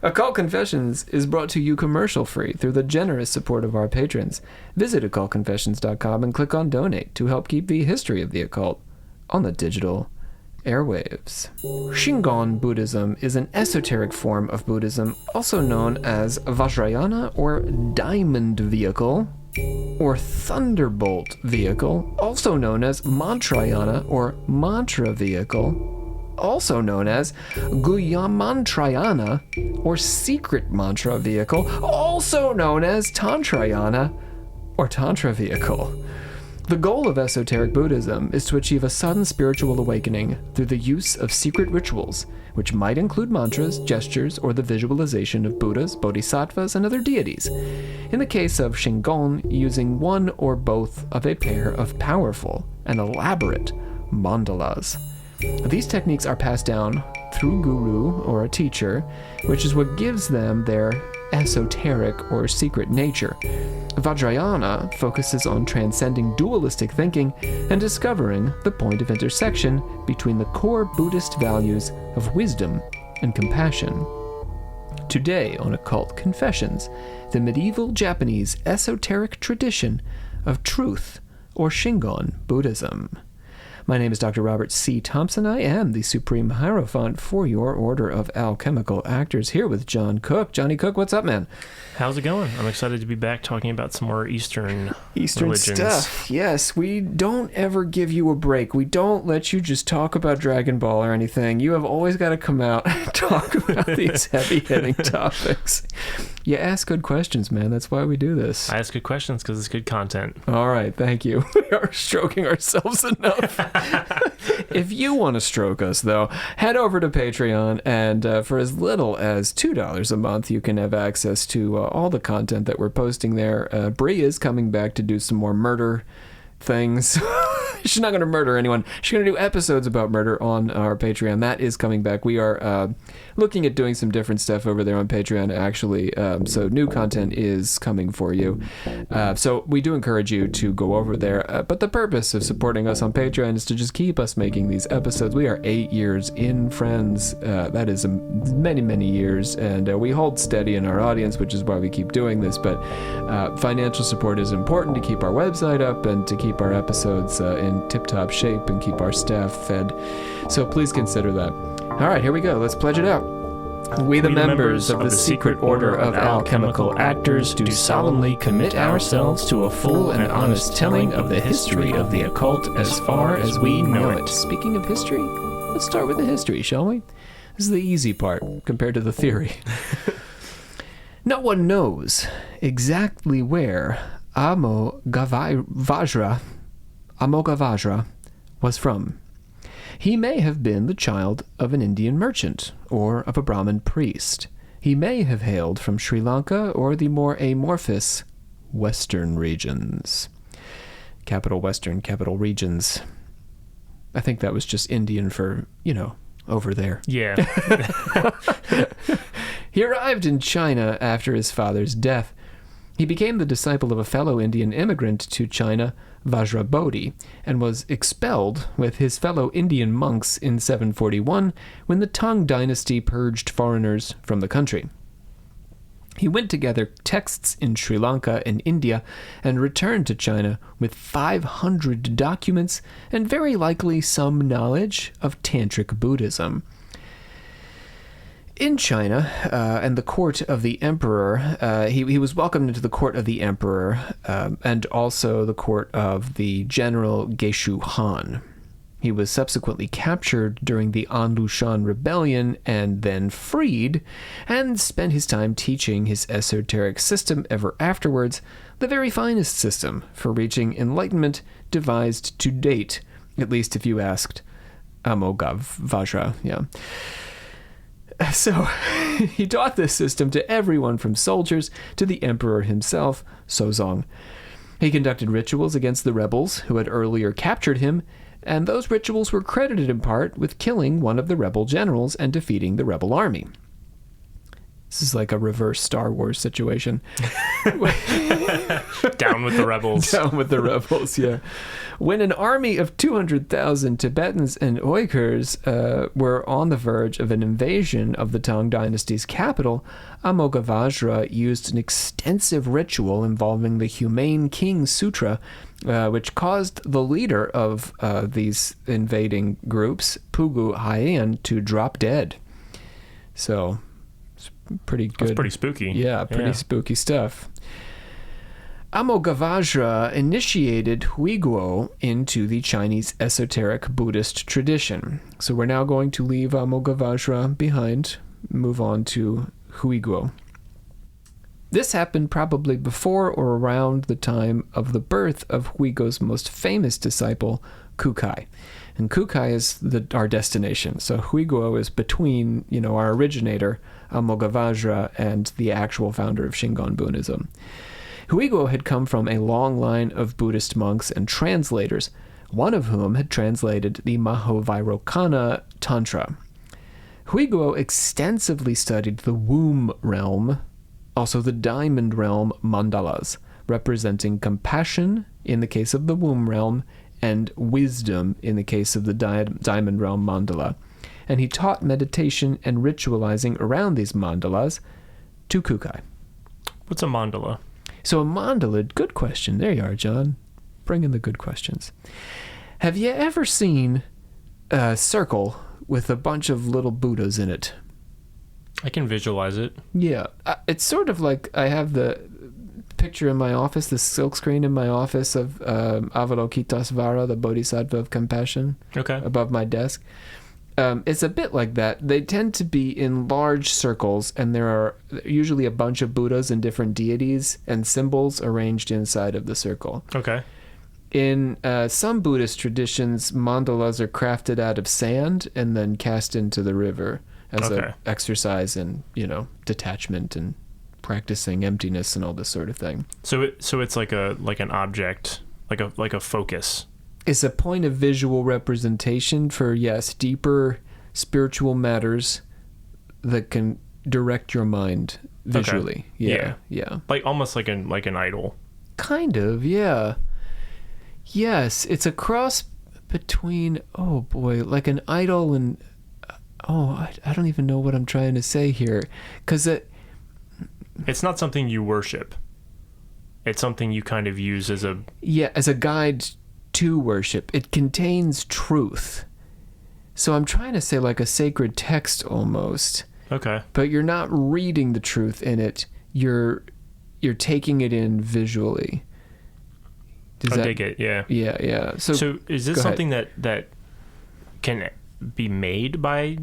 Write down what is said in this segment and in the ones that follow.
Occult Confessions is brought to you commercial-free through the generous support of our patrons. Visit occultconfessions.com and click on Donate to help keep the history of the occult on the digital airwaves. Shingon Buddhism is an esoteric form of Buddhism, also known as Vajrayana or Diamond Vehicle, or Thunderbolt Vehicle, also known as Mantrayana or Mantra Vehicle, also known as Guyamantrayana or Secret Mantra Vehicle, also known as Tantrayana or Tantra Vehicle. The goal of esoteric Buddhism is to achieve a sudden spiritual awakening through the use of secret rituals, which might include mantras, gestures, or the visualization of Buddhas, bodhisattvas, and other deities. In the case of Shingon, using one or both of a pair of powerful and elaborate mandalas. These techniques are passed down through guru or a teacher, which is what gives them their esoteric or secret nature. Vajrayana focuses on transcending dualistic thinking and discovering the point of intersection between the core Buddhist values of wisdom and compassion. Today on Occult Confessions, the medieval Japanese esoteric tradition of truth or Shingon Buddhism. My name is Dr. Robert C. Thompson. I am the Supreme Hierophant for your Order of Alchemical Actors, here with John Cook. Johnny Cook, what's up, man? How's it going? I'm excited to be back talking about some more Eastern religions. Stuff. Yes, we don't ever give you a break. We don't let you just talk about Dragon Ball or anything. You have always got to come out and talk about these heavy-hitting topics. You ask good questions, man. That's why we do this. I ask good questions because it's good content. All right, thank you. We are stroking ourselves enough. If you want to stroke us, though, head over to Patreon, and for as little as $2 a month, you can have access to all the content that we're posting there. Bree is coming back to do some more murder things. She's not going to murder anyone. She's going to do episodes about murder on our Patreon. That is coming back. We are looking at doing some different stuff over there on Patreon, actually. So new content is coming for you. So we do encourage you to go over there. But the purpose of supporting us on Patreon is to just keep us making these episodes. We are 8 years in, friends. That is many, many years. And we hold steady in our audience, which is why we keep doing this. But financial support is important to keep our website up and to keep our episodes in tip-top shape and keep our staff fed. So please consider that. All right, here we go. Let's pledge it out. We the members of the Secret Order of Alchemical Actors do solemnly commit ourselves to a full and honest telling of the history of the occult as far as we know it. Speaking of history, let's start with the history, shall we? This is the easy part compared to the theory. No one knows exactly where Amoghavajra was from. He may have been the child of an Indian merchant or of a Brahmin priest. He may have hailed from Sri Lanka or the more amorphous Western regions. Capital Western, capital regions. I think that was just Indian for, over there. Yeah. He arrived in China after his father's death. He became the disciple of a fellow Indian immigrant to China, Vajrabodhi, and was expelled with his fellow Indian monks in 741 when the Tang dynasty purged foreigners from the country. He went to gather texts in Sri Lanka and India and returned to China with 500 documents and very likely some knowledge of Tantric Buddhism. In China, and the court of the emperor, he was welcomed into the court of the emperor and also the court of the general Geshu Han. He was subsequently captured during the Anlushan rebellion and then freed, and spent his time teaching his esoteric system ever afterwards, the very finest system for reaching enlightenment devised to date, at least if you asked Amoghavajra, yeah. So, he taught this system to everyone from soldiers to the emperor himself, Sozong. He conducted rituals against the rebels who had earlier captured him, and those rituals were credited in part with killing one of the rebel generals and defeating the rebel army. This is like a reverse Star Wars situation. Down with the rebels. Down with the rebels, yeah. When an army of 200,000 Tibetans and Uyghurs were on the verge of an invasion of the Tang Dynasty's capital, Amoghavajra used an extensive ritual involving the Humane King Sutra, which caused the leader of these invading groups, Pugu Hayan, to drop dead. So, it's pretty good. That's pretty spooky. Yeah, pretty spooky stuff. Amoghavajra initiated Huiguo into the Chinese esoteric Buddhist tradition. So we're now going to leave Amoghavajra behind, move on to Huiguo. This happened probably before or around the time of the birth of Huiguo's most famous disciple, Kukai. And Kukai is our destination. So Huiguo is between, our originator, Amoghavajra, and the actual founder of Shingon Buddhism. Huiguo had come from a long line of Buddhist monks and translators, one of whom had translated the Mahavairokkana Tantra. Huiguo extensively studied the womb realm, also the diamond realm mandalas, representing compassion in the case of the womb realm and wisdom in the case of the diamond realm mandala. And he taught meditation and ritualizing around these mandalas to Kukai. What's a mandala? So a mandala, good question. There you are, John. Bring in the good questions. Have you ever seen a circle with a bunch of little Buddhas in it? I can visualize it. Yeah. It's sort of like I have the picture in my office, the silkscreen in my office of Avalokitesvara, the bodhisattva of compassion, above my desk. It's a bit like that. They tend to be in large circles, and there are usually a bunch of Buddhas and different deities and symbols arranged inside of the circle. Okay. In some Buddhist traditions, mandalas are crafted out of sand and then cast into the river as an exercise in, detachment and practicing emptiness and all this sort of thing. So it's like an object, like a focus. It's a point of visual representation for, deeper spiritual matters that can direct your mind visually. Okay. Yeah. Like almost like an idol. Kind of, yeah. Yes, it's a cross between, like an idol and, I don't even know what I'm trying to say here. Because it's not something you worship. It's something you kind of use as a... Yeah, as a guide to worship. It contains truth. So I'm trying to say like a sacred text almost. Okay. But you're not reading the truth in it. You're taking it in visually. Dig it, yeah. Yeah. So is this something that can be made by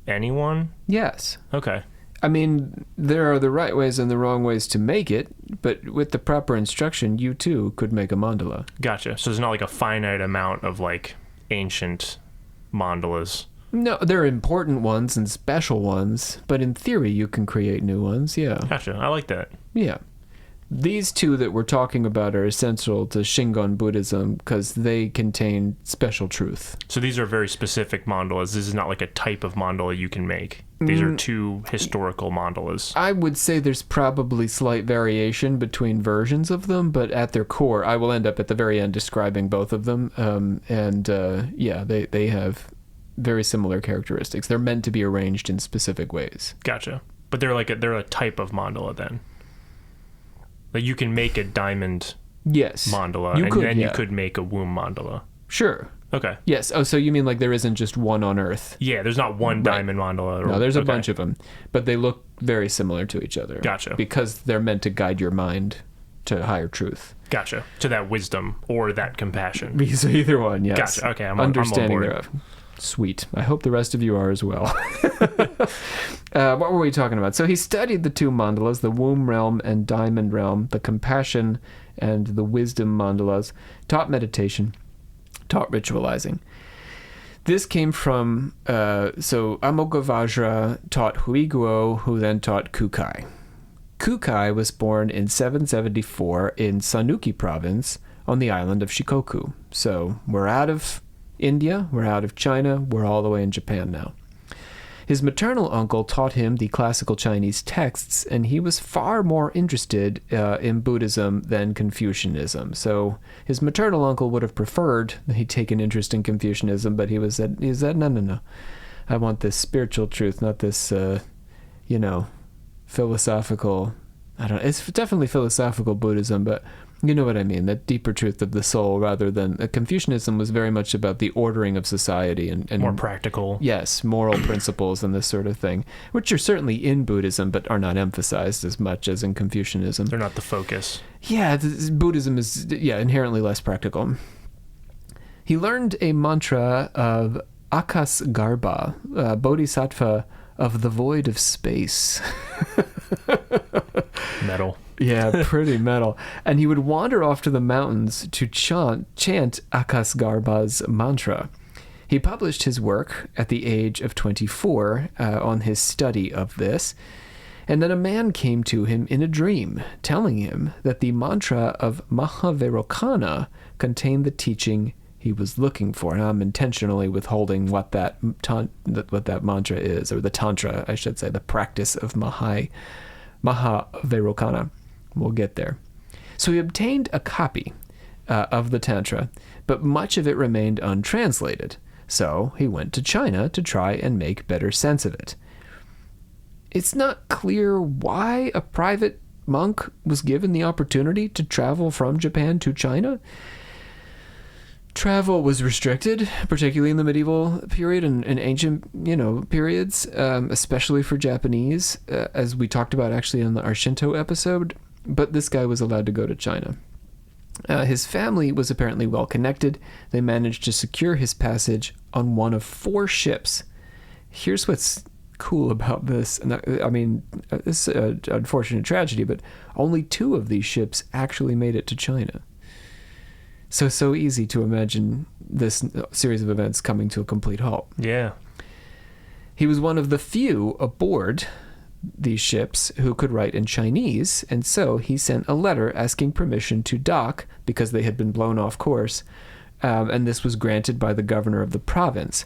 anyone? Yes. Okay. I mean, there are the right ways and the wrong ways to make it, but with the proper instruction, you too could make a mandala. Gotcha. So there's not like a finite amount of like ancient mandalas. No, there are important ones and special ones, but in theory, you can create new ones, yeah. Gotcha. I like that. Yeah. These two that we're talking about are essential to Shingon Buddhism because they contain special truth. So these are very specific mandalas. This is not like a type of mandala you can make. These are two historical mandalas. I would say there's probably slight variation between versions of them, but at their core, I will end up at the very end describing both of them. They have very similar characteristics. They're meant to be arranged in specific ways. Gotcha. But they're a type of mandala then. Like you can make a diamond mandala, you could make a womb mandala. Sure. Okay. Yes. Oh, so you mean like there isn't just one on Earth? Yeah, there's not one diamond mandala. No, there's a bunch of them, but they look very similar to each other. Gotcha. Because they're meant to guide your mind to higher truth. Gotcha. To that wisdom or that compassion. So either one, yes. Gotcha. Okay, I'm Understanding on board. thereof. Sweet. I hope the rest of you are as well. What were we talking about? So he studied the two mandalas, the womb realm and diamond realm, the compassion and the wisdom mandalas, taught meditation, taught ritualizing. This came from, Amoghavajra taught Huiguo, who then taught Kukai. Kukai was born in 774 in Sanuki province on the island of Shikoku. So we're out of India, we're out of China, we're all the way in Japan now. His maternal uncle taught him the classical Chinese texts, and he was far more interested in Buddhism than Confucianism. So his maternal uncle would have preferred that he'd take an interest in Confucianism, but he said, no. I want this spiritual truth, not this, philosophical. I don't know. It's definitely philosophical Buddhism, but you know what I mean, that deeper truth of the soul, rather than Confucianism was very much about the ordering of society and more practical. Yes, moral principles and this sort of thing, which are certainly in Buddhism, but are not emphasized as much as in Confucianism. They're not the focus. Yeah, Buddhism is inherently less practical. He learned a mantra of Akasgarbha, bodhisattva of the void of space. Metal. Yeah, pretty metal. And he would wander off to the mountains to chant Akasgarbha's mantra. He published his work at the age of 24 on his study of this. And then a man came to him in a dream, telling him that the mantra of Vajrayana contained the teaching he was looking for. And I'm intentionally withholding what that mantra is, or the tantra, I should say, the practice of Vajrayana. We'll get there. So he obtained a copy of the Tantra, but much of it remained untranslated. So he went to China to try and make better sense of it. It's not clear why a private monk was given the opportunity to travel from Japan to China. Travel was restricted, particularly in the medieval period and ancient, periods, especially for Japanese, as we talked about actually in our Shinto episode. But this guy was allowed to go to China. His family was apparently well connected. They managed to secure his passage on one of 4 ships. Here's what's cool about this. This is an unfortunate tragedy, but only 2 of these ships actually made it to China. So easy to imagine this series of events coming to a complete halt. Yeah. He was one of the few aboard these ships who could write in Chinese, and so he sent a letter asking permission to dock because they had been blown off course, and this was granted by the governor of the province.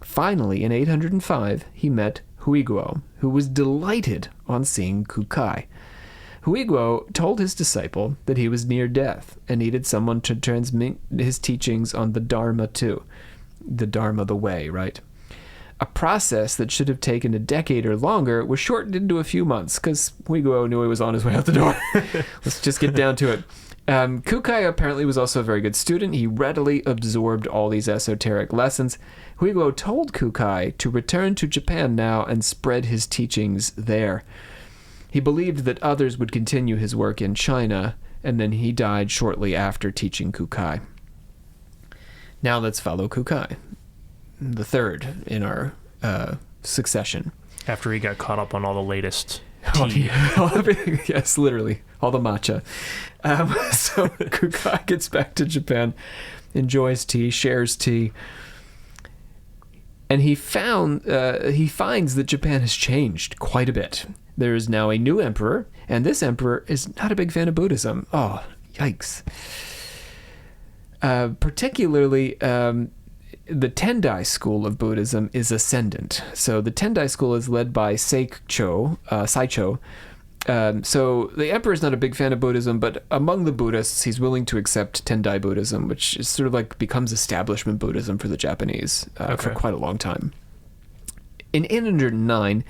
Finally, in 805, he met Huiguo, who was delighted on seeing Kukai. Huiguo told his disciple that he was near death and needed someone to transmit his teachings on the Dharma too. The Dharma, the way, right? A process that should have taken a decade or longer was shortened into a few months because Huiguo knew he was on his way out the door. Let's just get down to it. Kukai apparently was also a very good student. He readily absorbed all these esoteric lessons. Huiguo told Kukai to return to Japan now and spread his teachings there. He believed that others would continue his work in China, and then he died shortly after teaching Kukai. Now let's follow Kukai, the third in our succession. After he got caught up on all the latest tea. Yes, literally. All the matcha. So Kukai gets back to Japan, enjoys tea, shares tea, and he finds that Japan has changed quite a bit. There is now a new emperor, and this emperor is not a big fan of Buddhism. Oh, yikes. Particularly, the Tendai school of Buddhism is ascendant. So the Tendai school is led by Saicho. So the emperor is not a big fan of Buddhism, but among the Buddhists, he's willing to accept Tendai Buddhism, which is sort of like becomes establishment Buddhism for the Japanese for quite a long time. In 809,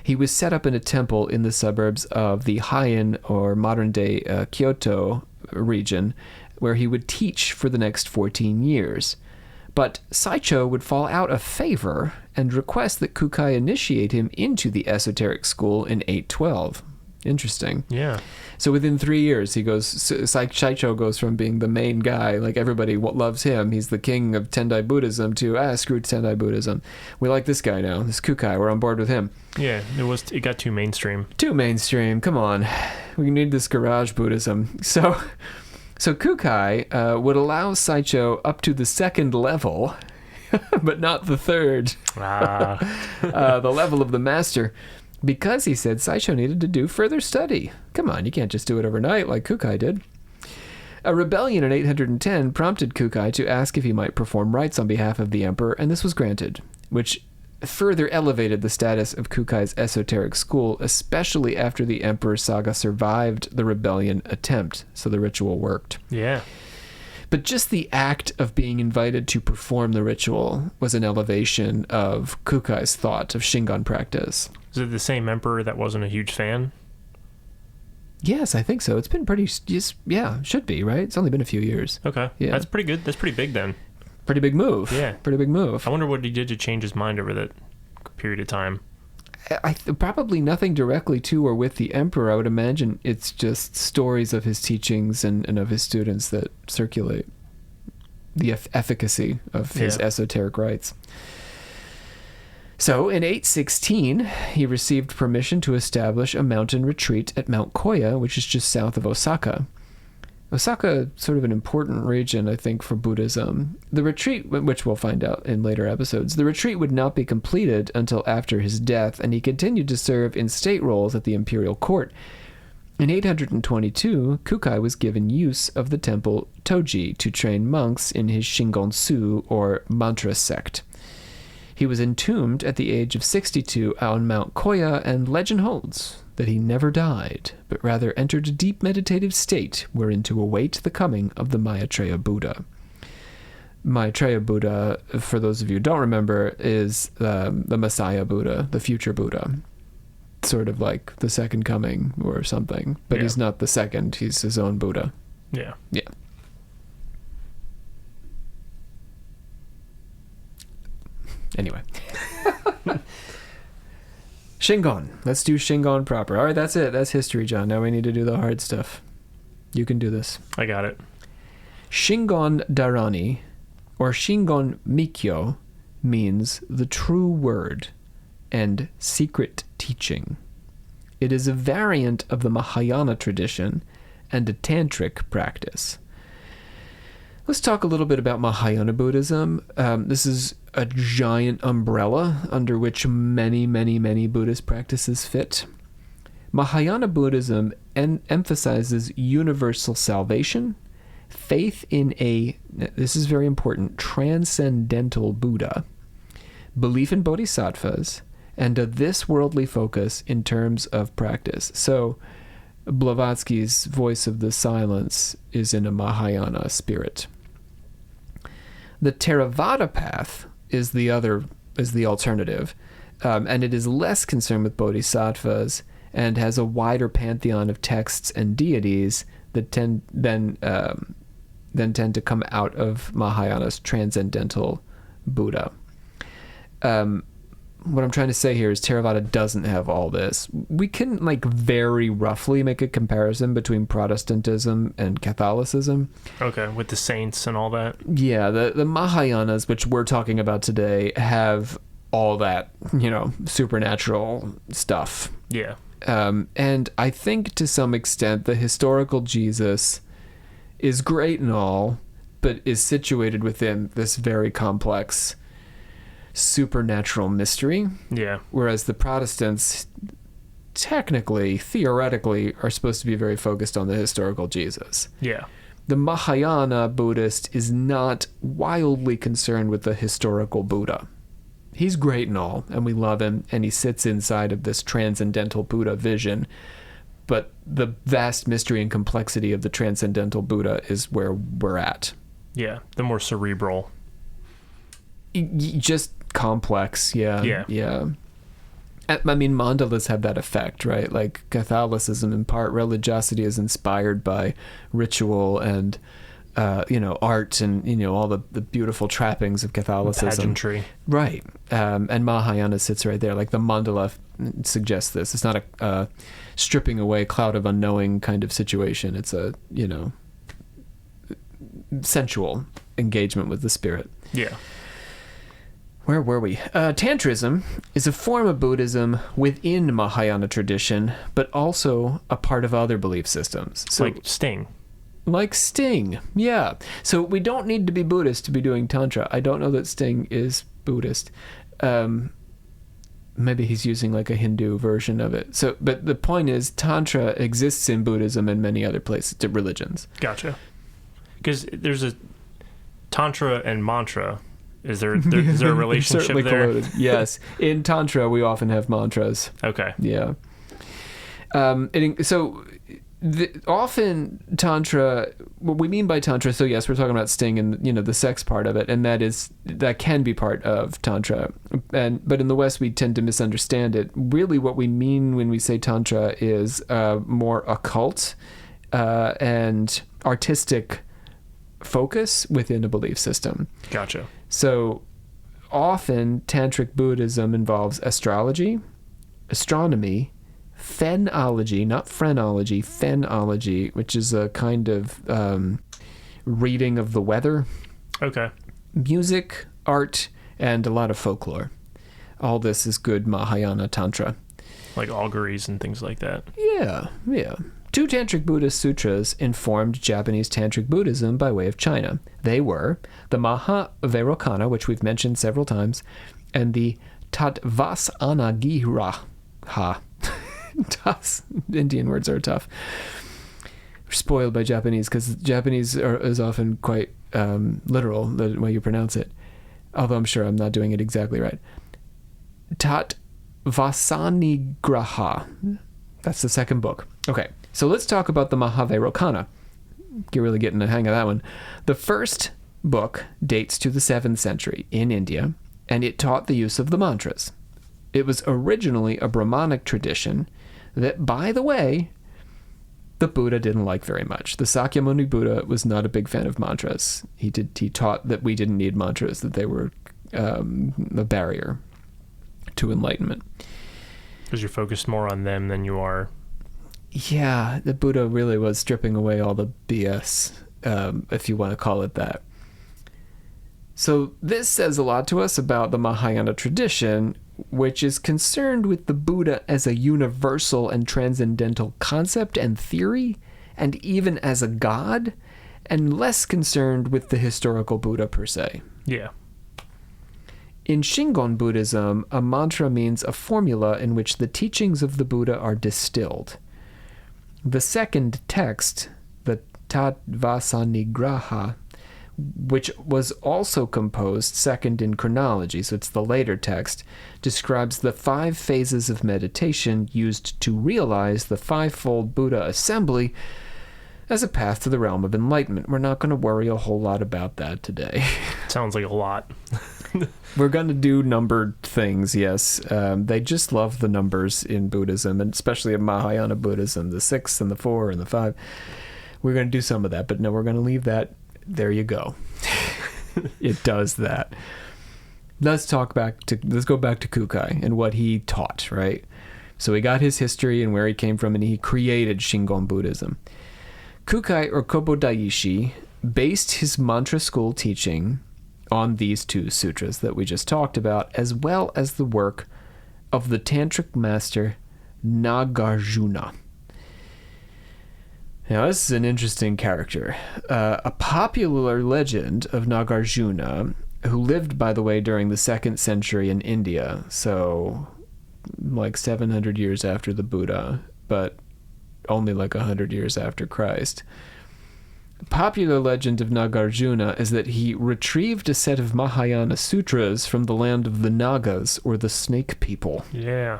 he was set up in a temple in the suburbs of the Heian, or modern-day Kyoto region, where he would teach for the next 14 years. But Saicho would fall out of favor and request that Kukai initiate him into the esoteric school in 812. Interesting. Yeah. So within 3 years, Saicho goes from being the main guy, like everybody loves him, he's the king of Tendai Buddhism, to, screw Tendai Buddhism. We like this guy now, this Kukai, we're on board with him. Yeah, it got too mainstream. Too mainstream, come on. We need this garage Buddhism. So Kukai would allow Saicho up to the 2nd level, but not the 3rd. The level of the master. Because he said Saicho needed to do further study. Come on, you can't just do it overnight like Kukai did. A rebellion in 810 prompted Kukai to ask if he might perform rites on behalf of the emperor, and this was granted, which further elevated the status of Kukai's esoteric school, especially after the Emperor Saga survived the rebellion attempt, so the ritual worked. Yeah. But just the act of being invited to perform the ritual was an elevation of Kukai's thought of Shingon practice. Is it the same emperor that wasn't a huge fan? Yes, I think so. It's been pretty, yeah, should be, right? It's only been a few years. Okay. Yeah. That's pretty good. That's pretty big then. Pretty big move. Yeah. Pretty big move. I wonder what he did to change his mind over that period of time. Probably nothing directly to or with the emperor. I would imagine it's just stories of his teachings and of his students that circulate the efficacy of his esoteric rites. So in 816, he received permission to establish a mountain retreat at Mount Koya, which is just south of Osaka. Osaka, sort of an important region, I think, for Buddhism. The retreat, which we'll find out in later episodes, the retreat would not be completed until after his death, and he continued to serve in state roles at the imperial court. In 822, Kukai was given use of the temple Toji to train monks in his Shingon-su, or mantra sect. He was entombed at the age of 62 on Mount Koya, and legend holds that he never died, but rather entered a deep meditative state wherein to await the coming of the Maitreya Buddha. Maitreya Buddha, for those of you who don't remember, is the Messiah Buddha, the future Buddha. Sort of like the second coming or something. But he's not the second, he's his own Buddha. Yeah. Yeah. Anyway. Shingon. Let's do Shingon proper. All right, that's it. That's history, John. Now we need to do the hard stuff. You can do this. I got it. Shingon Dharani, or Shingon Mikyo, means the true word and secret teaching. It is a variant of the Mahayana tradition and a tantric practice. Let's talk a little bit about Mahayana Buddhism. This is a giant umbrella under which many, many, many Buddhist practices fit. Mahayana Buddhism emphasizes universal salvation, faith in this is very important, transcendental Buddha, belief in bodhisattvas, and a this-worldly focus in terms of practice. So Blavatsky's Voice of the Silence is in a Mahayana spirit. The Theravada path is the alternative, and it is less concerned with bodhisattvas and has a wider pantheon of texts and deities that tend to come out of Mahayana's transcendental Buddha. What I'm trying to say here is Theravada doesn't have all this. We can very roughly make a comparison between Protestantism and Catholicism. Okay, with the saints and all that. Yeah, the Mahayanas, which we're talking about today, have all that, supernatural stuff. Yeah. And I think to some extent the historical Jesus is great and all, but is situated within this very complex supernatural mystery. Yeah. Whereas the Protestants theoretically are supposed to be very focused on the historical Jesus. Yeah. The Mahayana Buddhist is not wildly concerned with the historical Buddha. He's great and all, and we love him, and he sits inside of this transcendental Buddha vision. But the vast mystery and complexity of the transcendental Buddha is where we're at. Yeah, the more cerebral. Just complex, yeah. I mean, mandalas have that effect, right? Like Catholicism, in part, religiosity is inspired by ritual and, art and, all the beautiful trappings of Catholicism. Pageantry. Right. And Mahayana sits right there. Like the mandala suggests this. It's not a stripping away cloud of unknowing kind of situation. It's a, sensual engagement with the spirit. Yeah. Where were we? Tantrism is a form of Buddhism within Mahayana tradition, but also a part of other belief systems. So, like Sting. Like Sting, yeah. So we don't need to be Buddhist to be doing Tantra. I don't know that Sting is Buddhist. Maybe he's using like a Hindu version of it. So, but the point is, Tantra exists in Buddhism and many other places, religions. Gotcha. Because there's a Tantra and mantra Is there a relationship there? Colluded. Yes. In Tantra, we often have mantras. Okay. Yeah. Often Tantra, what we mean by Tantra, so yes, we're talking about Sting and, the sex part of it, and that can be part of Tantra. But in the West, we tend to misunderstand it. Really, what we mean when we say Tantra is more occult and artistic focus within a belief system. Gotcha. So often Tantric Buddhism involves astrology, astronomy, phenology, not phrenology, phenology, which is a kind of reading of the weather. Okay. Music, art, and a lot of folklore. All this is good Mahayana Tantra. Like auguries and things like that. Yeah. 2 Tantric Buddhist sutras informed Japanese Tantric Buddhism by way of China. They were the Vajrayana, which we've mentioned several times, and the Tattvasana. Indian words are tough. We're spoiled by Japanese because Japanese is often quite literal, the way you pronounce it. Although I'm sure I'm not doing it exactly right. Tattvasanigraha. That's the second book. Okay, so let's talk about the Vajrayana. You're really getting the hang of that one. The first book dates to the 7th century in India, and it taught the use of the mantras. It was originally a Brahmanic tradition that, by the way, the Buddha didn't like very much. The Sakyamuni Buddha was not a big fan of mantras. He taught that we didn't need mantras, that they were a barrier to enlightenment. Because you're focused more on them than you are. Yeah, the Buddha really was stripping away all the BS, if you want to call it that. So this says a lot to us about the Mahayana tradition, which is concerned with the Buddha as a universal and transcendental concept and theory, and even as a god, and less concerned with the historical Buddha per se. Yeah. In Shingon Buddhism, a mantra means a formula in which the teachings of the Buddha are distilled. The second text, the Tattvasanigraha, which was also composed second in chronology, so it's the later text, describes the 5 phases of meditation used to realize the 5-fold Buddha assembly as a path to the realm of enlightenment. We're not going to worry a whole lot about that today. Sounds like a lot. We're going to do numbered things, yes. They just love the numbers in Buddhism, and especially in Mahayana Buddhism, the 6 and the 4 and the 5. We're going to do some of that, but no, we're going to leave that. There you go. It does that. Let's go back to Kukai and what he taught, right? So we got his history and where he came from, and he created Shingon Buddhism. Kukai, or Kobodaishi, based his mantra school teaching on these 2 sutras that we just talked about, as well as the work of the tantric master Nagarjuna. Now, this is an interesting character. A popular legend of Nagarjuna, who lived, by the way, during the 2nd century in India, so like 700 years after the Buddha, but only like 100 years after Christ. Popular legend of Nagarjuna is that he retrieved a set of Mahayana sutras from the land of the Nagas, or the snake people. Yeah.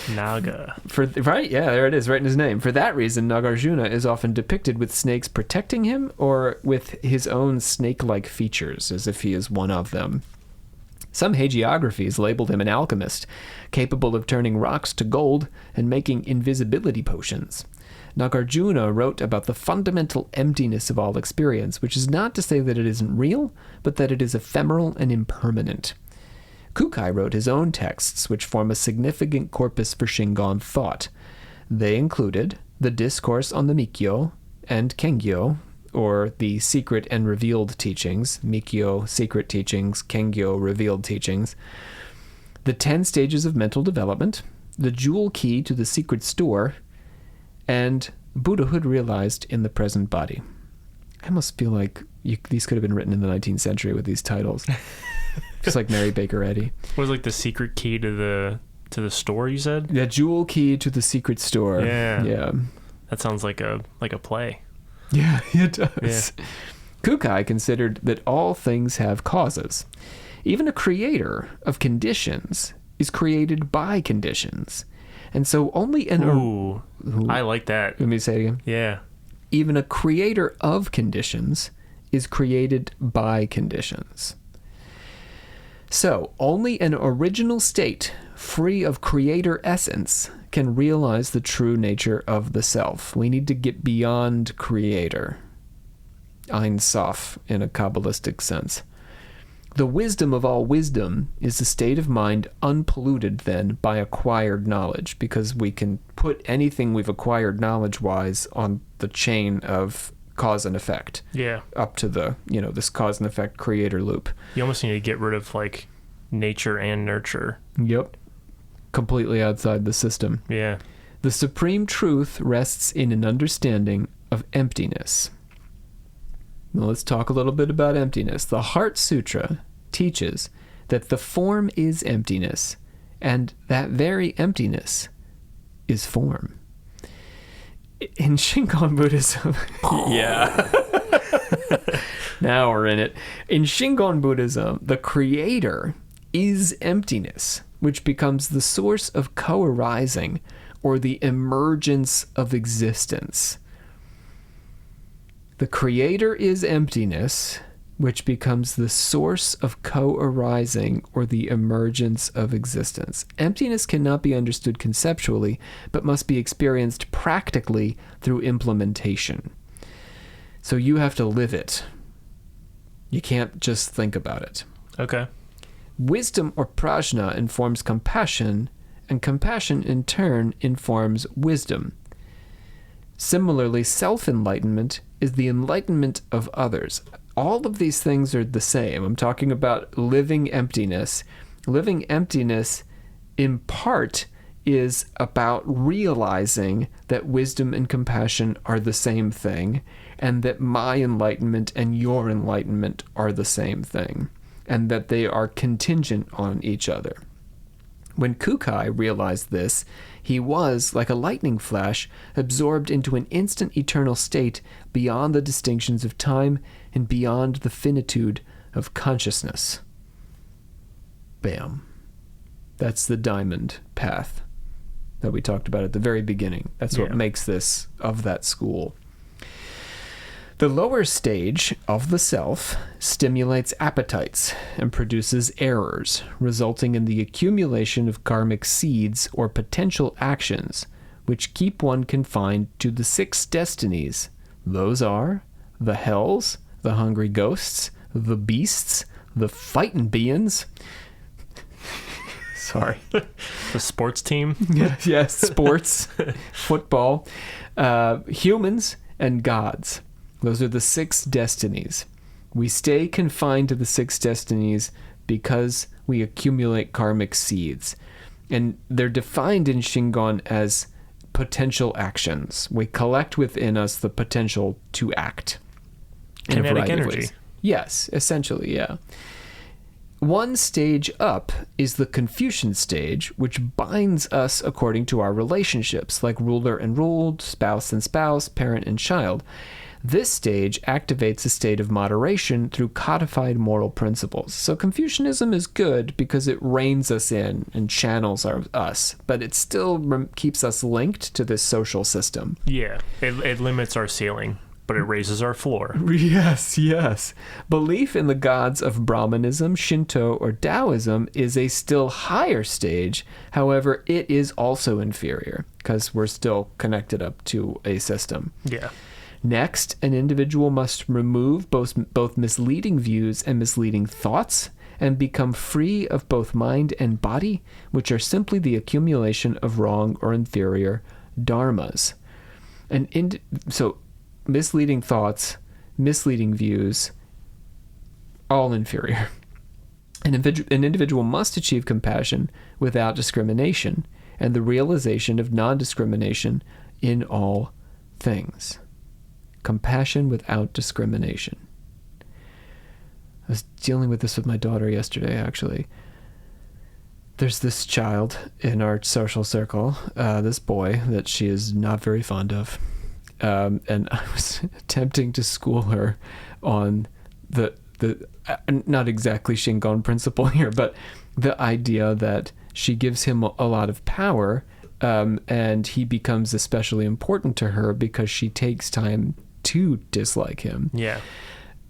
Naga. Right? Yeah, there it is, right in his name. For that reason, Nagarjuna is often depicted with snakes protecting him, or with his own snake-like features, as if he is one of them. Some hagiographies labeled him an alchemist, capable of turning rocks to gold and making invisibility potions. Nagarjuna wrote about the fundamental emptiness of all experience, which is not to say that it isn't real, but that it is ephemeral and impermanent. Kukai wrote his own texts, which form a significant corpus for Shingon thought. They included the Discourse on the Mikyo and Kengyo, or the Secret and Revealed Teachings, Mikyo, Secret Teachings, Kengyo, Revealed Teachings, the 10 Stages of Mental Development, the Jewel Key to the Secret Store, and Buddhahood Realized in the Present Body. I almost feel like these could have been written in the 19th century with these titles. Just like Mary Baker Eddy. Was like the secret key to the store, you said? The Jewel Key to the Secret Store. Yeah. That sounds like a play. Yeah, it does. Yeah. Kukai considered that all things have causes. Even a creator of conditions is created by conditions. And so only an... Ooh, I like that. Let me say it again. Yeah. Even a creator of conditions is created by conditions. So, only an original state, free of creator essence, can realize the true nature of the self. We need to get beyond creator. Ein Sof, in a Kabbalistic sense. The wisdom of all wisdom is a state of mind unpolluted, then, by acquired knowledge, because we can put anything we've acquired knowledge-wise on the chain of cause and effect. Yeah. Up to the, this cause and effect creator loop. You almost need to get rid of, nature and nurture. Yep. Completely outside the system. Yeah. The supreme truth rests in an understanding of emptiness. Now let's talk a little bit about emptiness. The Heart Sutra teaches that the form is emptiness, and that very emptiness is form. In Shingon Buddhism... yeah. Now we're in it. In Shingon Buddhism, the creator is emptiness, which becomes the source of co-arising, or the emergence of existence. The creator is emptiness, which becomes the source of co-arising, or the emergence of existence. Emptiness cannot be understood conceptually, but must be experienced practically through implementation. So you have to live it. You can't just think about it. Okay. Wisdom or prajna informs compassion, and compassion in turn informs wisdom. Similarly, self-enlightenment is the enlightenment of others. All of these things are the same. I'm talking about living emptiness. Living emptiness, in part, is about realizing that wisdom and compassion are the same thing, and that my enlightenment and your enlightenment are the same thing, and that they are contingent on each other. When Kukai realized this, he was, like a lightning flash, absorbed into an instant eternal state beyond the distinctions of time and beyond the finitude of consciousness. Bam. That's the diamond path that we talked about at the very beginning. That's what makes this of that school. The lower stage of the self stimulates appetites and produces errors, resulting in the accumulation of karmic seeds or potential actions, which keep one confined to the 6 destinies. Those are the hells, the hungry ghosts, the beasts, the fightin' beings. Sorry. The sports team? Yes, sports, football, humans, and gods. Those are the 6 destinies. We stay confined to the 6 destinies because we accumulate karmic seeds. And they're defined in Shingon as potential actions. We collect within us the potential to act. Kinetic energy. Yes, essentially, yeah. One stage up is the Confucian stage, which binds us according to our relationships, like ruler and ruled, spouse and spouse, parent and child. This stage activates a state of moderation through codified moral principles. So Confucianism is good because it reins us in and channels us, but it still keeps us linked to this social system. Yeah, it limits our ceiling, but it raises our floor. Yes, yes. Belief in the gods of Brahmanism, Shinto, or Taoism is a still higher stage. However, it is also inferior because we're still connected up to a system. Yeah. Next, an individual must remove both misleading views and misleading thoughts and become free of both mind and body, which are simply the accumulation of wrong or inferior dharmas. So misleading thoughts, misleading views, all inferior. An individual must achieve compassion without discrimination and the realization of non-discrimination in all things. Compassion without discrimination. I was dealing with this with my daughter yesterday, actually. There's this child in our social circle, this boy that she is not very fond of. and I was attempting to school her on the not exactly Shingon principle here, but the idea that she gives him a lot of power, and he becomes especially important to her because she takes time to dislike him. Yeah.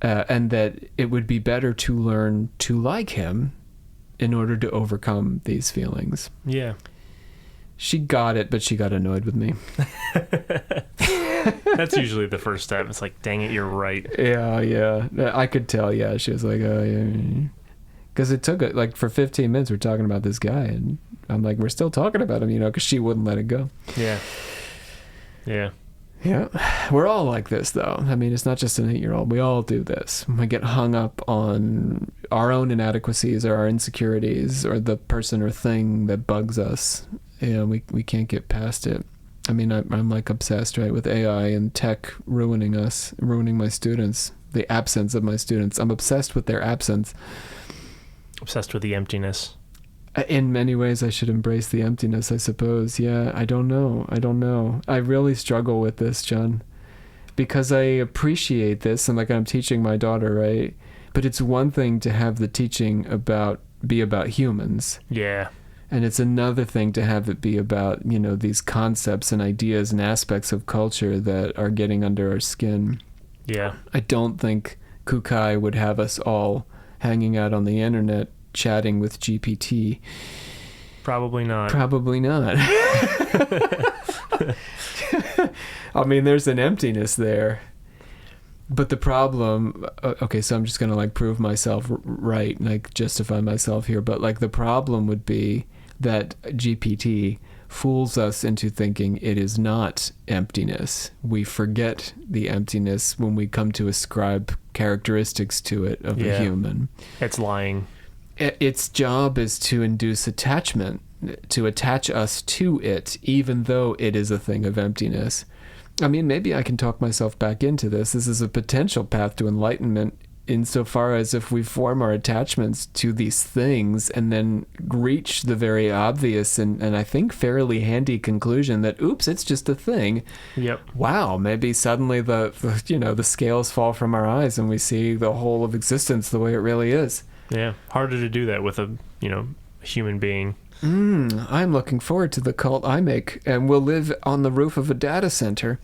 And that it would be better to learn to like him in order to overcome these feelings. Yeah. She got it, but she got annoyed with me. That's usually the first step. It's like, dang it, you're right. Yeah. I could tell, yeah. She was like, oh, yeah. Because it took, like, for 15 minutes, we're talking about this guy. And I'm like, we're still talking about him, because she wouldn't let it go. Yeah. Yeah. Yeah. We're all like this, though. I mean, it's not just an 8-year-old. We all do this. We get hung up on our own inadequacies or our insecurities or the person or thing that bugs us. We can't get past it. I mean, I'm like obsessed, right, with AI and tech ruining us, ruining my students, the absence of my students. I'm obsessed with their absence. Obsessed with the emptiness. In many ways, I should embrace the emptiness, I suppose. Yeah, I don't know. I really struggle with this, John, because I appreciate this, and like I'm teaching my daughter, right? But it's one thing to have the teaching be about humans. Yeah. And it's another thing to have it be about, these concepts and ideas and aspects of culture that are getting under our skin. Yeah. I don't think Kukai would have us all hanging out on the internet chatting with GPT. Probably not. I mean, there's an emptiness there. But the problem, okay, so I'm just going to like prove myself right, like justify myself here. But like the problem would be that GPT fools us into thinking it is not emptiness. We forget the emptiness when we come to ascribe characteristics to it of a human. It's lying. Its job is to induce attachment, to attach us to it, even though it is a thing of emptiness. I mean, maybe I can talk myself back into this. This is a potential path to enlightenment insofar as if we form our attachments to these things and then reach the very obvious and I think fairly handy conclusion that, oops, it's just a thing. Yep. Wow, maybe suddenly the scales fall from our eyes and we see the whole of existence the way it really is. Yeah, harder to do that with a human being. I'm looking forward to the cult I make, and we'll live on the roof of a data center.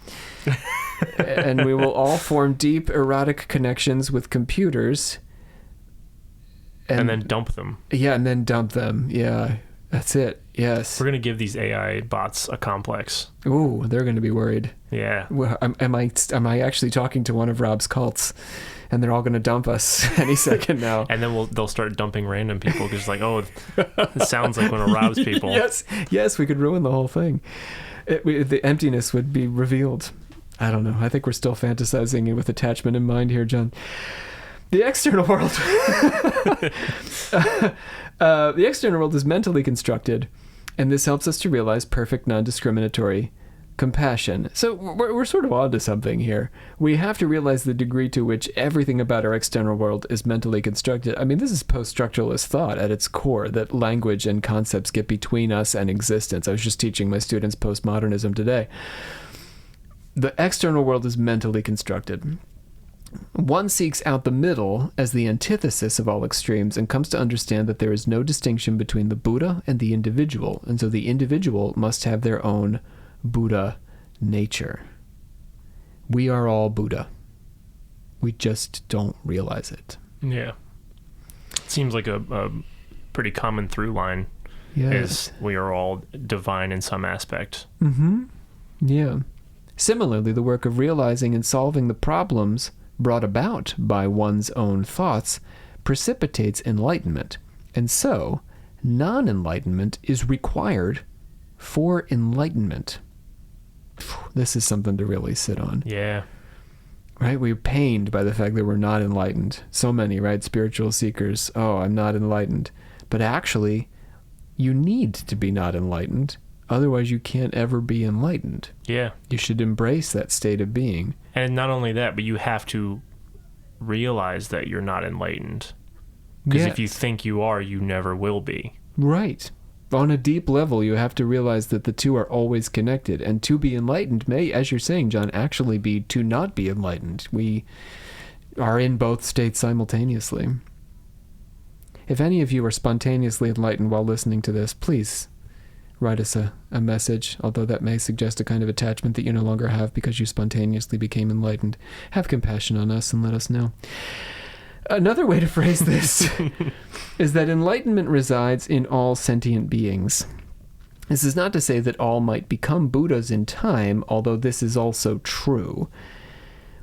And we will all form deep erotic connections with computers. And then dump them. Yeah, and then dump them. Yeah, that's it. Yes. We're going to give these AI bots a complex. Ooh, they're going to be worried. Yeah. Well, am I actually talking to one of Rob's cults? And they're all going to dump us any second now. And then they'll start dumping random people because like, oh, it sounds like one of Rob's people. Yes, we could ruin the whole thing. The emptiness would be revealed. I don't know. I think we're still fantasizing with attachment in mind here, John. The external world. The external world is mentally constructed, and this helps us to realize perfect non-discriminatory compassion. So we're sort of onto something here. We have to realize the degree to which everything about our external world is mentally constructed. I mean, this is post-structuralist thought at its core, that language and concepts get between us and existence. I was just teaching my students postmodernism today. The external world is mentally constructed. One seeks out the middle as the antithesis of all extremes and comes to understand that there is no distinction between the Buddha and the individual, and so the individual must have their own Buddha nature. We are all Buddha. We just don't realize it. Yeah. It seems like a pretty common through line. Yes. Is we are all divine in some aspect. Mm-hmm. Yeah. Similarly, the work of realizing and solving the problems brought about by one's own thoughts precipitates enlightenment. And so, non-enlightenment is required for enlightenment. This is something to really sit on. Yeah. Right? We're pained by the fact that we're not enlightened. So many, right? Spiritual seekers. Oh, I'm not enlightened. But actually, you need to be not enlightened. Otherwise, you can't ever be enlightened. Yeah. You should embrace that state of being. And not only that, but you have to realize that you're not enlightened. Because if you think you are, you never will be. Right. on a deep level, you have to realize that the two are always connected. And to be enlightened may, as you're saying, John, actually be to not be enlightened. We are in both states simultaneously. If any of you are spontaneously enlightened while listening to this, please write us a message, although that may suggest a kind of attachment that you no longer have because you spontaneously became enlightened. Have compassion on us and let us know. Another way to phrase this is that enlightenment resides in all sentient beings. This is not to say that all might become Buddhas in time, although this is also true.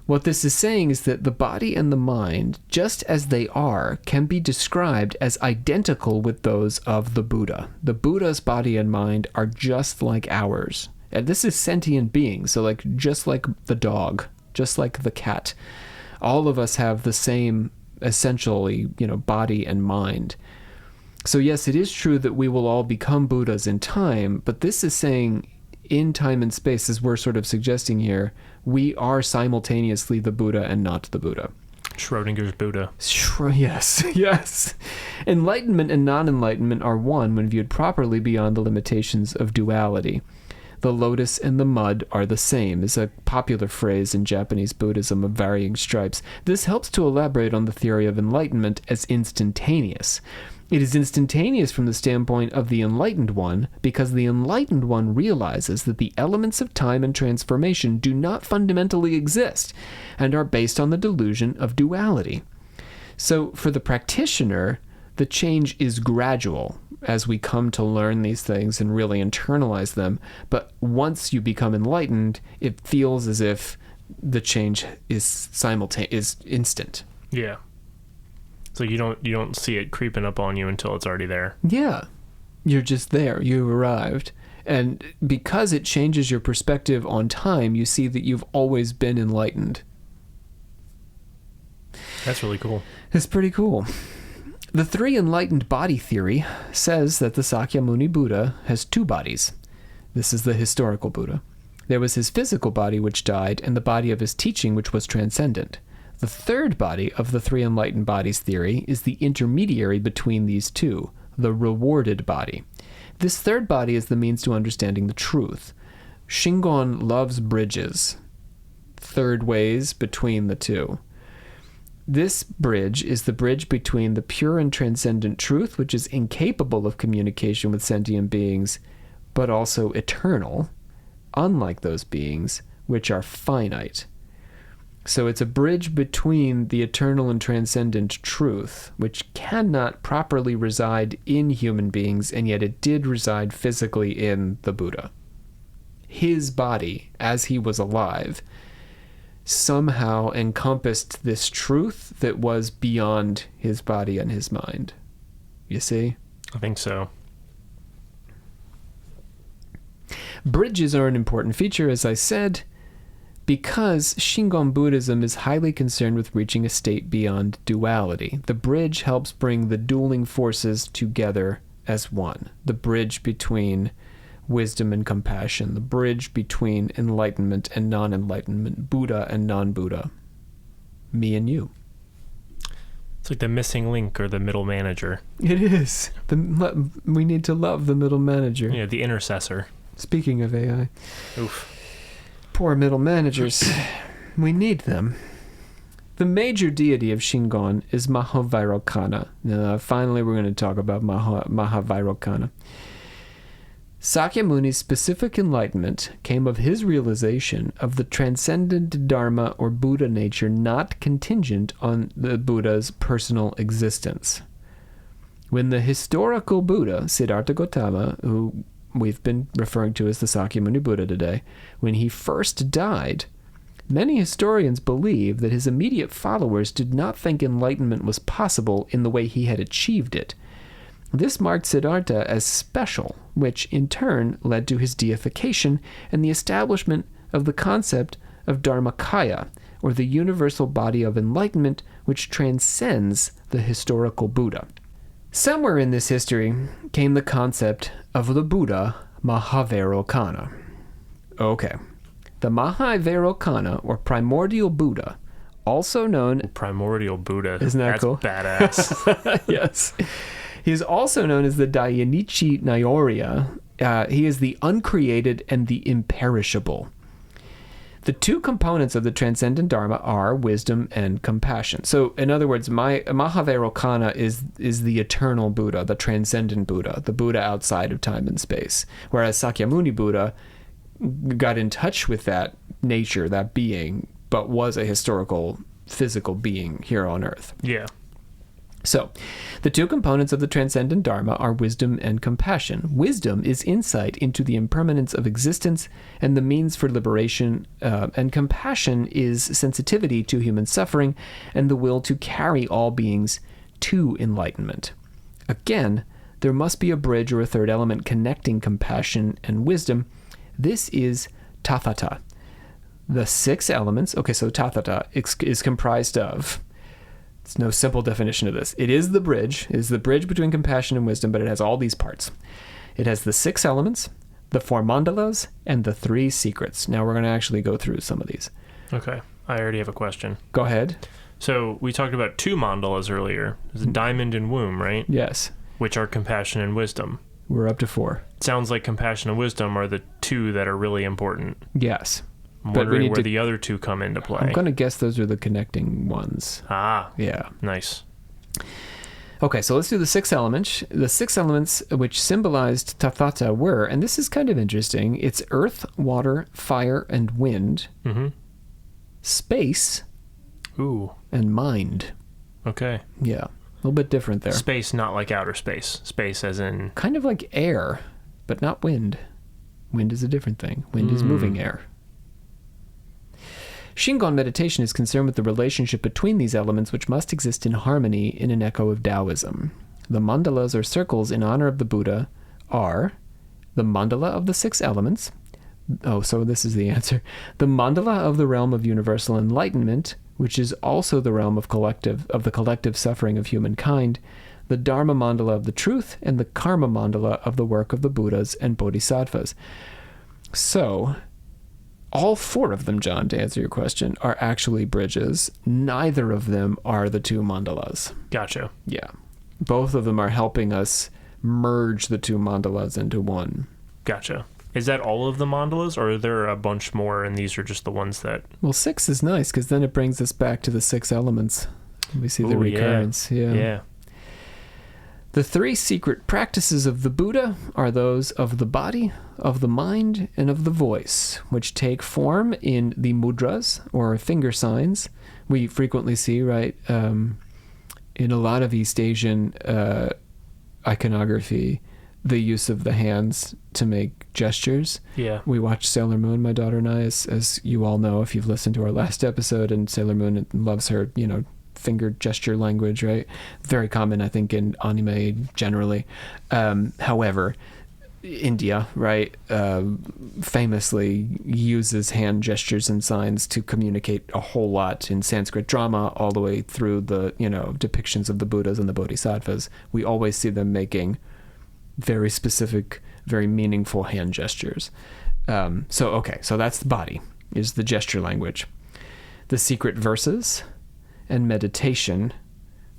What this is saying is that the body and the mind, just as they are, can be described as identical with those of the Buddha. The Buddha's body and mind are just like ours. And this is sentient beings, so just like the dog, just like the cat. All of us have the same, essentially, body and mind. So yes, it is true that we will all become Buddhas in time, but this is saying in time and space, as we're sort of suggesting here, we are simultaneously the Buddha and not the Buddha. Schrodinger's Buddha. Yes. Enlightenment and non-enlightenment are one when viewed properly beyond the limitations of duality. The lotus and the mud are the same is a popular phrase in Japanese Buddhism of varying stripes. This helps to elaborate on the theory of enlightenment as instantaneous. It is instantaneous from the standpoint of the enlightened one, because the enlightened one realizes that the elements of time and transformation do not fundamentally exist and are based on the delusion of duality. So for the practitioner, the change is gradual as we come to learn these things and really internalize them. But once you become enlightened, it feels as if the change is instant. Yeah. So you don't see it creeping up on you until it's already there. Yeah. You're just there. You arrived. And because it changes your perspective on time, you see that you've always been enlightened. That's really cool. It's pretty cool. The three enlightened body theory says that the Sakyamuni Buddha has two bodies. This is the historical Buddha. There was his physical body, which died, and the body of his teaching, which was transcendent. The third body of the three enlightened bodies theory is the intermediary between these two, the rewarded body. This third body is the means to understanding the truth. Shingon loves bridges, third ways between the two. This bridge is the bridge between the pure and transcendent truth, which is incapable of communication with sentient beings, but also eternal, unlike those beings, which are finite. So it's a bridge between the eternal and transcendent truth, which cannot properly reside in human beings, and yet it did reside physically in the Buddha. His body, as he was alive, somehow encompassed this truth that was beyond his body and his mind. You see? I think so. Bridges are an important feature, as I said, because Shingon Buddhism is highly concerned with reaching a state beyond duality. The bridge helps bring the dueling forces together as one. The bridge between wisdom and compassion. The bridge between enlightenment and non-enlightenment. Buddha and non-Buddha. Me and you. It's like the missing link or the middle manager. It is. We need to love the middle manager. Yeah, the intercessor. Speaking of AI. Oof. Poor middle managers. We need them. The major deity of Shingon is Vajrayana. Now, finally, we're going to talk about Vajrayana. Sakyamuni's specific enlightenment came of his realization of the transcendent Dharma or Buddha nature not contingent on the Buddha's personal existence. When the historical Buddha, Siddhartha Gautama, who we've been referring to as the Sakyamuni Buddha today, when he first died, many historians believe that his immediate followers did not think enlightenment was possible in the way he had achieved it. This marked Siddhartha as special, which in turn led to his deification and the establishment of the concept of Dharmakaya, or the universal body of enlightenment which transcends the historical Buddha. Somewhere in this history came the concept of the Buddha Vajrayana. Okay. The Vajrayana, or primordial Buddha, also known... Primordial Buddha. Isn't that cool? That's badass. Yes. He is also known as the Dainichi Nyoria. He is the uncreated and the imperishable. The two components of the transcendent Dharma are wisdom and compassion. So, in other words, Mahavairocana is the eternal Buddha, the transcendent Buddha, the Buddha outside of time and space. Whereas Sakyamuni Buddha got in touch with that nature, that being, but was a historical, physical being here on Earth. Yeah. So, the two components of the transcendent Dharma are wisdom and compassion. Wisdom is insight into the impermanence of existence and the means for liberation, and compassion is sensitivity to human suffering and the will to carry all beings to enlightenment. Again, there must be a bridge or a third element connecting compassion and wisdom. This is tathata. The 6 elements, okay, so tathata is comprised of... It's no simple definition of this. It is the bridge. It is the bridge between compassion and wisdom, but it has all these parts. It has the 6 elements, the 4 mandalas, and the 3 secrets. Now we're going to actually go through some of these. Okay. I already have a question. Go ahead. So we talked about 2 mandalas earlier. There's a diamond and womb, right? Yes. Which are compassion and wisdom. We're up to 4. It sounds like compassion and wisdom are the 2 that are really important. Yes. I'm wondering where the other 2 come into play. I'm going to guess those are the connecting ones. Ah. Yeah. Nice. Okay, so let's do the 6 elements. The 6 elements which symbolized tathata were, and this is kind of interesting, it's earth, water, fire, and wind, space, and mind. Okay. Yeah, a little bit different there. Space, not like outer space. Space as in... Kind of like air, but not wind. Wind is a different thing. Wind is moving air. Shingon meditation is concerned with the relationship between these elements which must exist in harmony in an echo of Taoism. The mandalas or circles in honor of the Buddha are the mandala of the 6 elements. Oh, so this is the answer. The mandala of the realm of universal enlightenment, which is also the realm of the collective suffering of humankind, the Dharma mandala of the truth, and the karma mandala of the work of the Buddhas and bodhisattvas. So... all 4 of them, John, to answer your question, are actually bridges. Neither of them are the 2 mandalas. Gotcha. Yeah. Both of them are helping us merge the 2 mandalas into one. Gotcha. Is that all of the mandalas, or are there a bunch more, and these are just the ones that... Well, 6 is nice, because then it brings us back to the 6 elements. We see the recurrence. Yeah. The 3 secret practices of the Buddha are those of the body, of the mind, and of the voice, which take form in the mudras, or finger signs. We frequently see, right, in a lot of East Asian iconography, the use of the hands to make gestures. Yeah. We watched Sailor Moon, my daughter and I, as you all know, if you've listened to our last episode, and Sailor Moon loves her, finger gesture language, right? Very common, I think, in anime generally. However, India, right, famously uses hand gestures and signs to communicate a whole lot in Sanskrit drama, all the way through the, depictions of the Buddhas and the bodhisattvas. We always see them making very specific, very meaningful hand gestures. So that's the body, is the gesture language. The secret verses and meditation.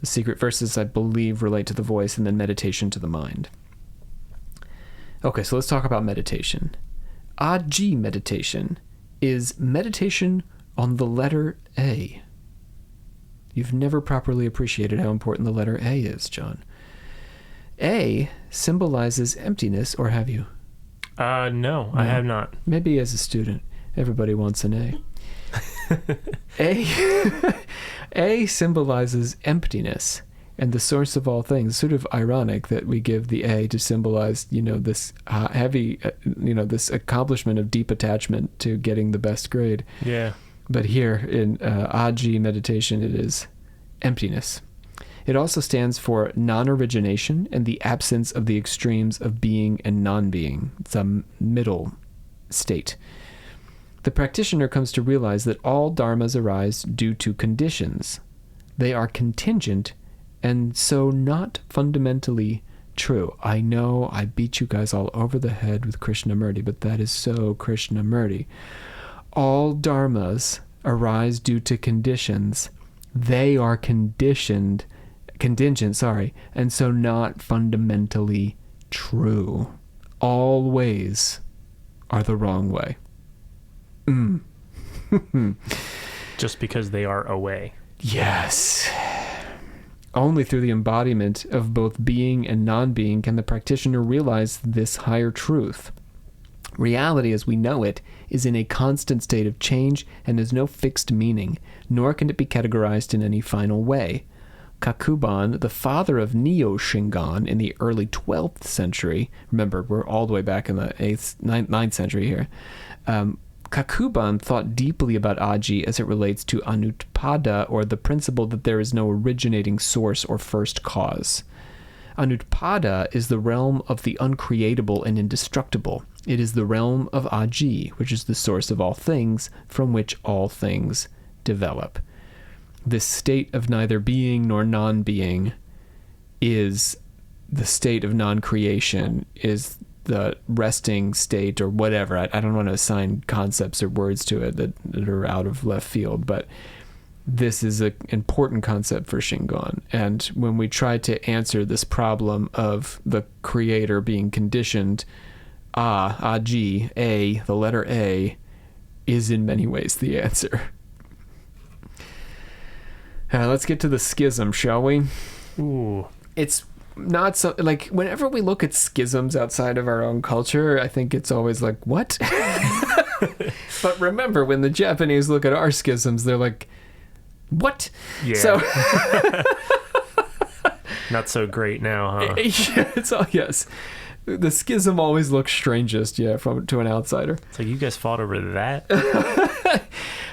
The secret verses, I believe, relate to the voice, and then meditation to the mind. Okay, so let's talk about meditation. Aji meditation is meditation on the letter A. You've never properly appreciated how important the letter A is, John. A symbolizes emptiness, or have you? No, I have not. Maybe as a student. Everybody wants an A. A symbolizes emptiness and the source of all things. Sort of ironic that we give the A to symbolize, this heavy, this accomplishment of deep attachment to getting the best grade. Yeah. But here in Aji meditation, it is emptiness. It also stands for non-origination and the absence of the extremes of being and non-being. It's a middle state. The practitioner comes to realize that all dharmas arise due to conditions. They are contingent and so not fundamentally true. I know I beat you guys all over the head with Krishnamurti, but that is so Krishnamurti. All dharmas arise due to conditions. They are conditioned contingent, and so not fundamentally true. All ways are the wrong way. Just because they are a way. Yes. Only through the embodiment of both being and non-being can the practitioner realize this higher truth. Reality as we know it is in a constant state of change and has no fixed meaning, nor can it be categorized in any final way. Kakuban, the father of Neo-Shingon in the early 12th century, remember, we're all the way back in the 9th century here, Kakuban thought deeply about Aji as it relates to Anutpada, or the principle that there is no originating source or first cause. Anutpada is the realm of the uncreatable and indestructible. It is the realm of Aji, which is the source of all things, from which all things develop. This state of neither being nor non-being is the state of non-creation, is the resting state, or whatever. I don't want to assign concepts or words to it that are out of left field, but this is an important concept for Shingon. And when we try to answer this problem of the creator being conditioned, Aji, the letter A, is in many ways the answer. Let's get to the schism, shall we? Ooh. It's not so, like, whenever we look at schisms outside of our own culture, I think it's always like, what? But remember, when the Japanese look at our schisms, they're like, what? Yeah. So not so great now, huh? Yeah, it's all, yes. The schism always looks strangest, to an outsider. So you guys fought over that?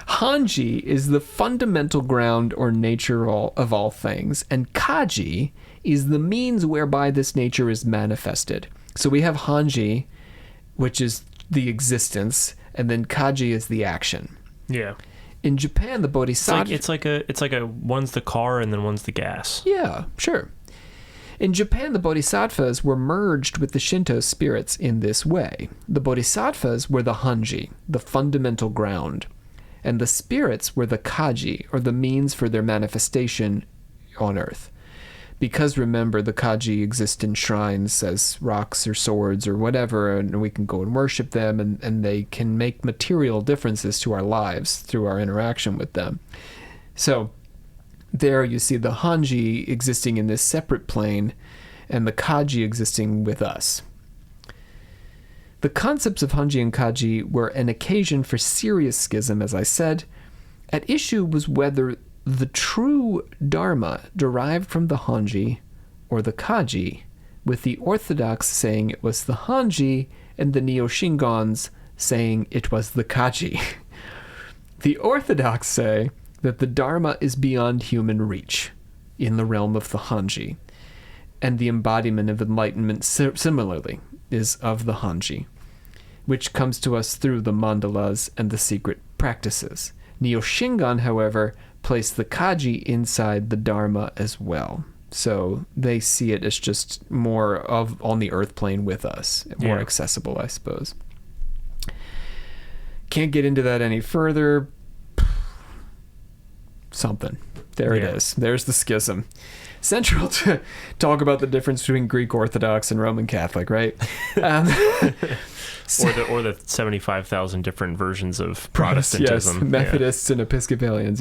Hanji is the fundamental ground or nature of all things, and Kaji is the means whereby this nature is manifested. So we have Hanji, which is the existence, and then Kaji is the action. Yeah. In Japan, the bodhisattva... It's like a one's the car and then one's the gas. Yeah, sure. In Japan, the bodhisattvas were merged with the Shinto spirits in this way. The bodhisattvas were the Hanji, the fundamental ground, and the spirits were the Kaji, or the means for their manifestation on earth. Because, remember, the Kaji exist in shrines as rocks or swords or whatever, and we can go and worship them, and they can make material differences to our lives through our interaction with them. So there you see the Hanji existing in this separate plane, and the Kaji existing with us. The concepts of Hanji and Kaji were an occasion for serious schism, as I said. At issue was whether the true Dharma derived from the Hanji or the Kaji, with the Orthodox saying it was the Hanji and the Neo-Shingons saying it was the Kaji. The Orthodox say that the Dharma is beyond human reach, in the realm of the Hanji, and the embodiment of enlightenment similarly is of the Hanji, which comes to us through the mandalas and the secret practices. Neo-Shingon, however, place the Kaji inside the Dharma as well. So they see it as just more of on the earth plane with us, more accessible, I suppose. Can't get into that any further. Something. There it is. There's the schism. Central to talk about the difference between Greek Orthodox and Roman Catholic, right? Or the 75,000 different versions of Protestantism. Yes, Methodists and Episcopalians,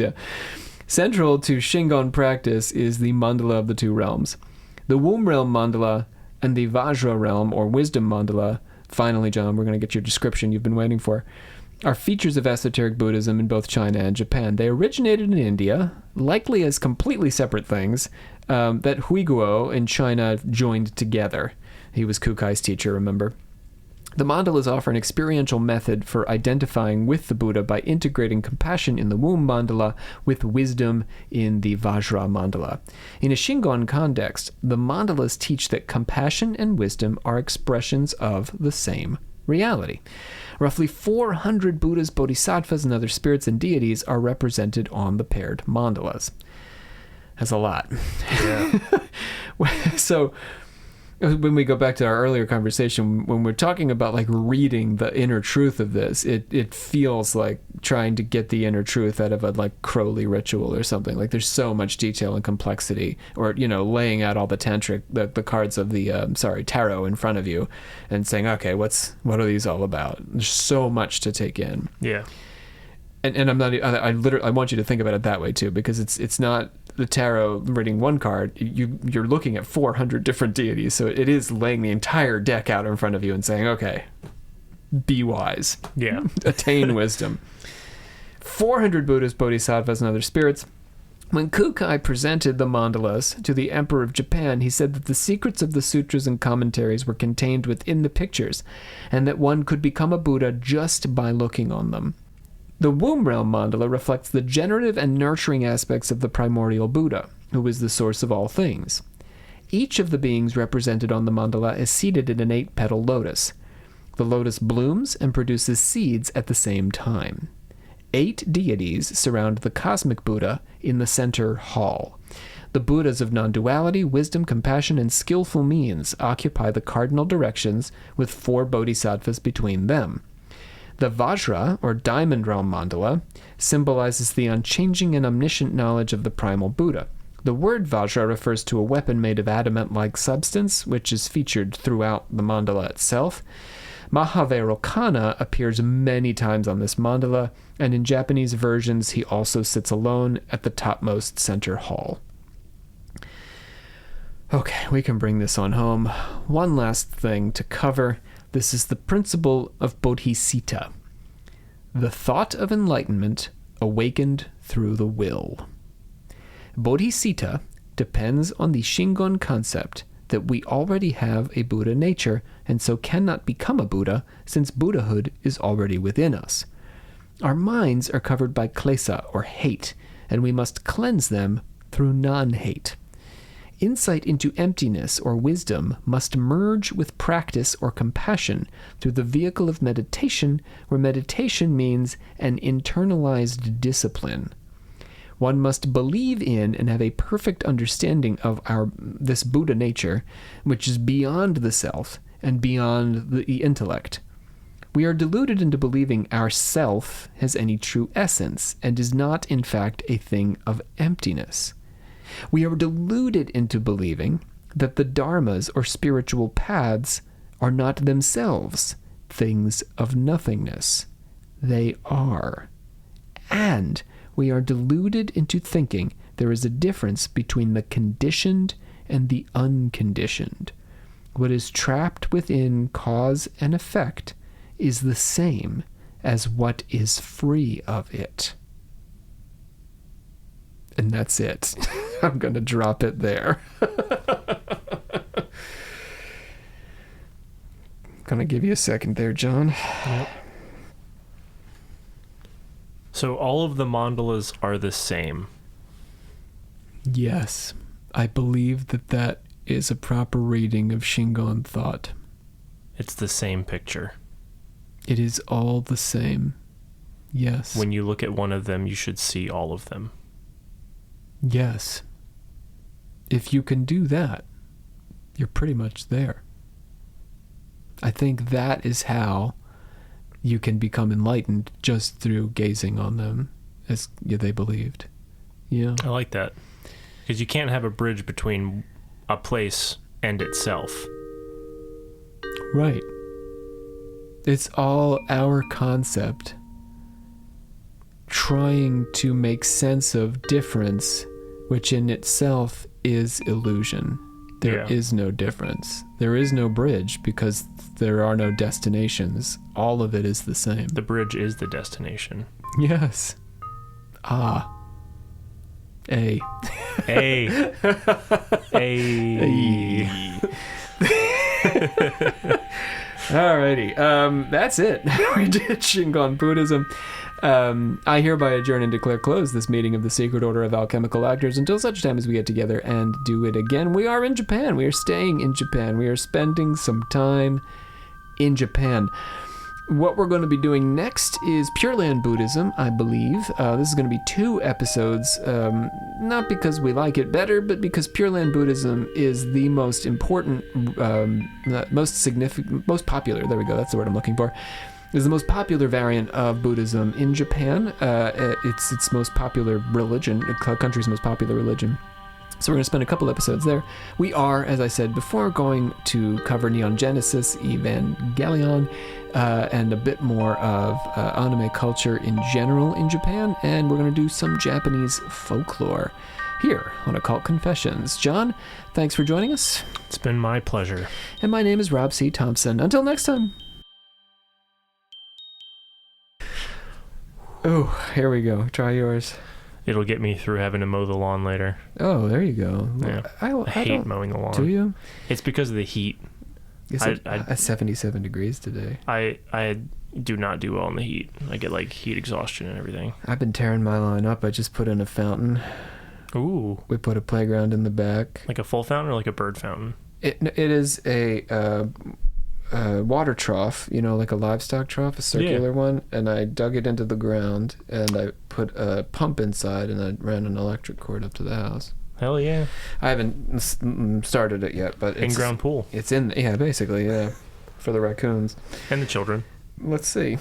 Central to Shingon practice is the mandala of the two realms. The womb realm mandala and the Vajra realm, or wisdom mandala, finally, John, we're going to get your description you've been waiting for, are features of esoteric Buddhism in both China and Japan. They originated in India, likely as completely separate things, that Huiguo in China joined together. He was Kukai's teacher, remember? The mandalas offer an experiential method for identifying with the Buddha by integrating compassion in the womb mandala with wisdom in the Vajra mandala. In a Shingon context, the mandalas teach that compassion and wisdom are expressions of the same reality. Roughly 400 Buddhas, bodhisattvas, and other spirits and deities are represented on the paired mandalas. That's a lot. Yeah. So, when we go back to our earlier conversation, when we're talking about like reading the inner truth of this, it feels like trying to get the inner truth out of a like Crowley ritual or something. Like there's so much detail and complexity, or laying out all the tantric the cards of the tarot in front of you, and saying, okay, what are these all about? There's so much to take in. Yeah. And I'm not. I want you to think about it that way too, because it's not the tarot reading one card. You're looking at 400 different deities, so it is laying the entire deck out in front of you and saying, okay, be wise. Yeah. Attain wisdom. 400 Buddhas, bodhisattvas, and other spirits. When Kukai presented the mandalas to the Emperor of Japan, he said that the secrets of the sutras and commentaries were contained within the pictures, and that one could become a Buddha just by looking on them. The womb realm mandala reflects the generative and nurturing aspects of the primordial Buddha, who is the source of all things. Each of the beings represented on the mandala is seated in an 8-petal lotus. The lotus blooms and produces seeds at the same time. 8 deities surround the cosmic Buddha in the center hall. The Buddhas of non-duality, wisdom, compassion, and skillful means occupy the cardinal directions with 4 bodhisattvas between them. The Vajra, or diamond realm mandala, symbolizes the unchanging and omniscient knowledge of the primal Buddha. The word Vajra refers to a weapon made of adamant-like substance, which is featured throughout the mandala itself. Mahavairocana appears many times on this mandala, and in Japanese versions he also sits alone at the topmost center hall. Okay, we can bring this on home. One last thing to cover. This is the principle of bodhisattva, the thought of enlightenment awakened through the will. Bodhisattva depends on the Shingon concept that we already have a Buddha nature and so cannot become a Buddha since Buddhahood is already within us. Our minds are covered by klesa, or hate, and we must cleanse them through non-hate. Insight into emptiness or wisdom must merge with practice or compassion through the vehicle of meditation, where meditation means an internalized discipline. One must believe in and have a perfect understanding of this Buddha nature, which is beyond the self and beyond the intellect. We are deluded into believing our self has any true essence and is not, in fact, a thing of emptiness. We are deluded into believing that the dharmas or spiritual paths are not themselves things of nothingness. They are. And we are deluded into thinking there is a difference between the conditioned and the unconditioned. What is trapped within cause and effect is the same as what is free of it. And that's it. I'm going to drop it there. Going to give you a second there, John. Yep. So all of the mandalas are the same? Yes. I believe that is a proper reading of Shingon thought. It's the same picture. It is all the same. Yes. When you look at one of them, you should see all of them. Yes. If you can do that, you're pretty much there. I think that is how you can become enlightened, just through gazing on them as they believed. Yeah. I like that. Because you can't have a bridge between a place and itself. Right. It's all our concept trying to make sense of difference, which in itself is illusion. There is no difference. There is no bridge because there are no destinations. All of it is the same. The bridge is the destination. Yes. Ah. A. A. A. Alrighty. That's it. We did Shingon Buddhism. I hereby adjourn and declare closed this meeting of the Secret Order of Alchemical Actors until such time as we get together and do it again. We are in Japan. We are staying in Japan. We are spending some time in Japan. What we're going to be doing next is Pure Land Buddhism, I believe. This is going to be 2 episodes, not because we like it better, but because Pure Land Buddhism is the most important, most significant, most popular, there we go, that's the word I'm looking for, is the most popular variant of Buddhism in Japan. It's its most popular religion, the country's most popular religion. So we're going to spend a couple episodes there. We are, as I said before, going to cover Neon Genesis Evangelion, and a bit more of anime culture in general in Japan, and we're going to do some Japanese folklore here on Occult Confessions. John, thanks for joining us. It's been my pleasure. And my name is Rob C. Thompson. Until next time. Oh, here we go. Try yours. It'll get me through having to mow the lawn later. Oh, there you go. Yeah. I hate mowing the lawn. Do you? It's because of the heat. It's 77 degrees today. I do not do well in the heat. I get like heat exhaustion and everything. I've been tearing my lawn up. I just put in a fountain. Ooh. We put a playground in the back. Like a full fountain or like a bird fountain? It is a water trough, like a livestock trough, a circular one, and I dug it into the ground, and I put a pump inside, and I ran an electric cord up to the house. Hell yeah. I haven't started it yet, but it's... In-ground pool. It's basically, for the raccoons. And the children. Let's see.